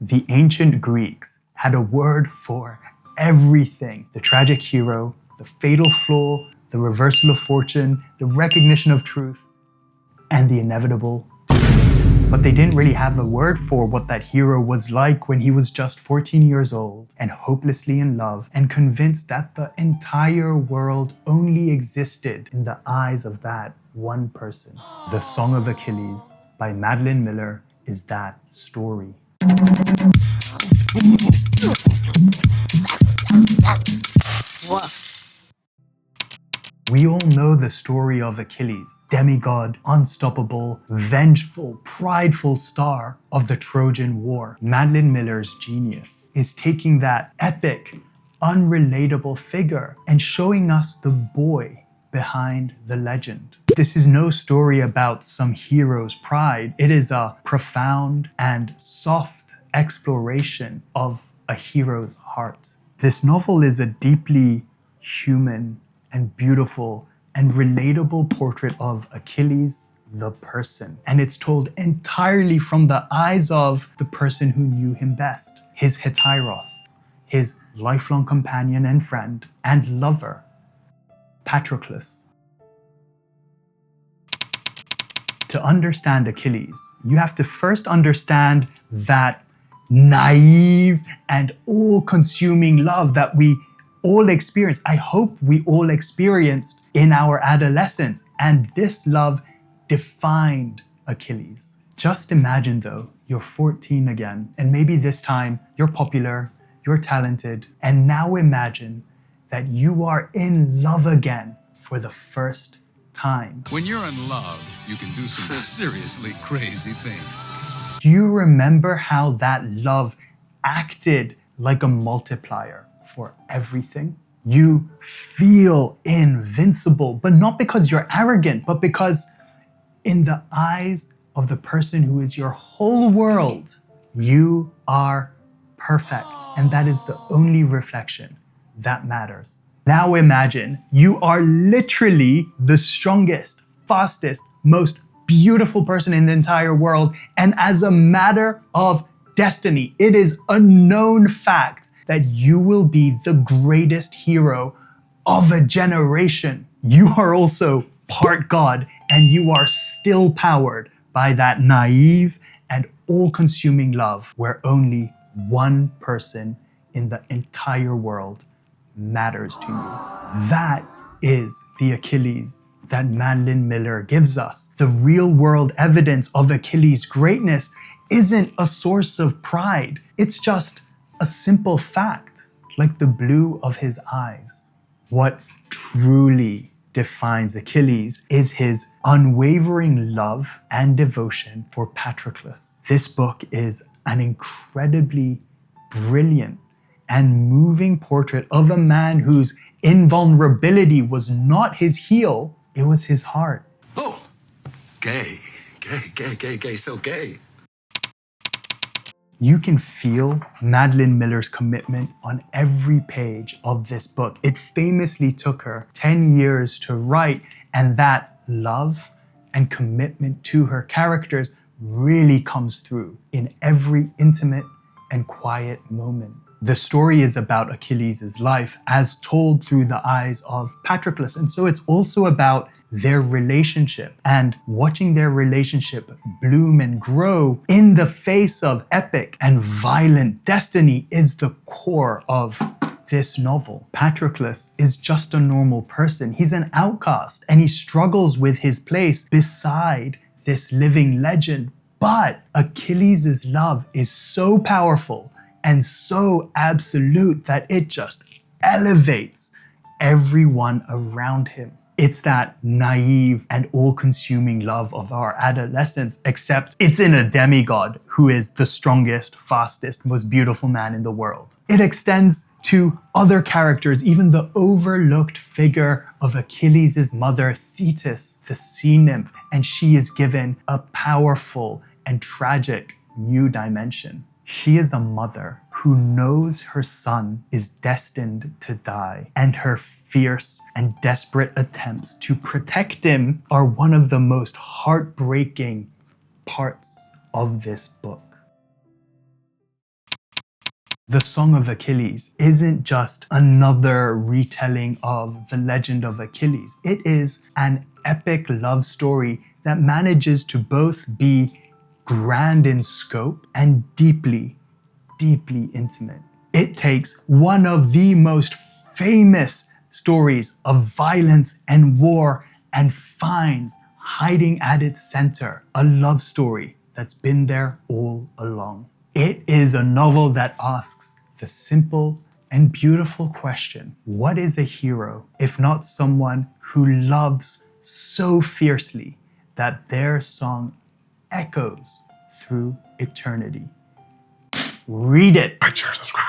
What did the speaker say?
The ancient Greeks had a word for everything. The tragic hero, the fatal flaw, the reversal of fortune, the recognition of truth, and the inevitable doom. But they didn't really have a word for what that hero was like when he was just 14 years old and hopelessly in love and convinced that the entire world only existed in the eyes of that one person. The Song of Achilles by Madline Miller is that story. We all know the story of Achilles, demigod, unstoppable, vengeful, prideful star of the Trojan War. Madeline Miller's genius is taking that epic, unrelatable figure and showing us the boy behind the legend. This is no story about some hero's pride. It is a profound and soft exploration of a hero's heart. This novel is a deeply human and beautiful and relatable portrait of Achilles, the person. And it's told entirely from the eyes of the person who knew him best, his heteros, his lifelong companion and friend and lover, Patroclus. To understand Achilles, you have to first understand that naive and all-consuming love that we all experienced. I hope we all experienced in our adolescence. And this love defined Achilles. Just imagine though, you're 14 again, and maybe this time you're popular, you're talented, and now imagine that you are in love again for the first time. When you're in love, you can do some seriously crazy things. Do you remember how that love acted like a multiplier for everything? You feel invincible, but not because you're arrogant, but because in the eyes of the person who is your whole world, you are perfect. And that is the only reflection that matters. Now imagine you are literally the strongest, fastest, most beautiful person in the entire world. And as a matter of destiny, it is a known fact that you will be the greatest hero of a generation. You are also part God, and you are still powered by that naive and all-consuming love where only one person in the entire world matters to you. That is the Achilles that Madeline Miller gives us. The real-world evidence of Achilles' greatness isn't a source of pride. It's just a simple fact, like the blue of his eyes. What truly defines Achilles is his unwavering love and devotion for Patroclus. This book is an incredibly brilliant and moving portrait of a man whose invulnerability was not his heel, it was his heart. Oh, gay, so gay. You can feel Madeline Miller's commitment on every page of this book. It famously took her 10 years to write, and that love and commitment to her characters really comes through in every intimate and quiet moment. The story is about Achilles' life as told through the eyes of Patroclus, and so it's also about their relationship and watching their relationship bloom and grow in the face of epic and violent destiny is the core of this novel. Patroclus is just a normal person. He's an outcast and he struggles with his place beside this living legend. But Achilles' love is so powerful and so absolute that it just elevates everyone around him. It's that naive and all-consuming love of our adolescence, except it's in a demigod who is the strongest, fastest, most beautiful man in the world. It extends to other characters, even the overlooked figure of Achilles' mother, Thetis, the sea nymph, and she is given a powerful and tragic new dimension. She is a mother who knows her son is destined to die, and her fierce and desperate attempts to protect him are one of the most heartbreaking parts of this book. The Song of Achilles isn't just another retelling of the legend of Achilles. It is an epic love story that manages to both be grand in scope and deeply, deeply intimate. It takes one of the most famous stories of violence and war and finds, hiding at its center, a love story that's been there all along. It is a novel that asks the simple and beautiful question, what is a hero if not someone who loves so fiercely that their song echoes through eternity? Read it. Share, subscribe.